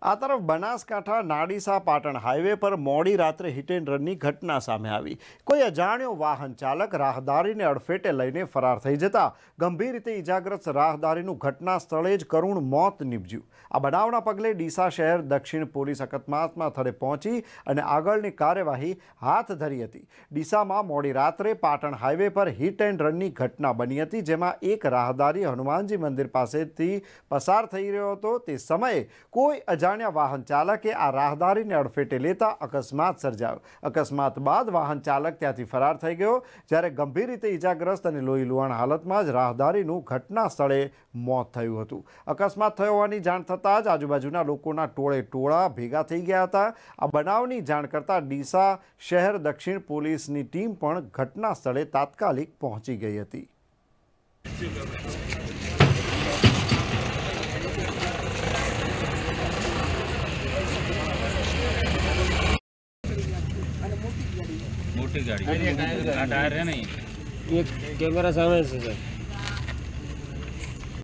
આ તરફ બનાસકાંઠા નાડીસા પાટણ હાઈવે પર મોડી રાત્રે હિટ એન્ડ રનની ઘટના સામે આવી। કોઈ અજાણ્યો વાહન ચાલક રાહદારીને અડફેટે લઈને ફરાર થઈ જતા ગંભીર રીતે ઇજાગ્રસ્ત રાહદારીનું ઘટના સ્થળે જ કરુણ મોત નીપજ્યું। આ બનાવના પગલે ડીસા શહેર દક્ષિણ પોલીસ અકસ્માતના સ્થળે પહોંચી અને આગળની કાર્યવાહી હાથ ધરી હતી। ડીસામાં મોડી રાત્રે પાટણ હાઈવે પર હિટ એન્ડ રનની ઘટના બની હતી, જેમાં એક રાહદારી હનુમાનજી મંદિર પાસેથી પસાર થઈ રહ્યો હતો। તે સમયે કોઈ અજાણ્યા વાહન ચાલકે આ રાહદારીને અડફેટે લેતા અકસ્માત સર્જાયો। અકસ્માત બાદ વાહન ચાલક ત્યાંથી ફરાર થઈ ગયો, જ્યારે ગંભીર રીતે ઇજાગ્રસ્ત અને લોહી લુહાણ હાલતમાં જ રાહદારીનું ઘટના સ્થળે મોત થયું હતું। અકસ્માત થયો હોવાની જાણ થતાં જ આજુબાજુના લોકોના ટોળે ટોળા ભેગા થઈ ગયા હતા। આ બનાવની જાણ કરતા ડીસા શહેર દક્ષિણ પોલીસની ટીમ પણ ઘટના સ્થળે તાત્કાલિક પહોંચી ગઈ હતી। मोटी गाड़ी टायर है नहीं, ये कैमरा सामने से सर।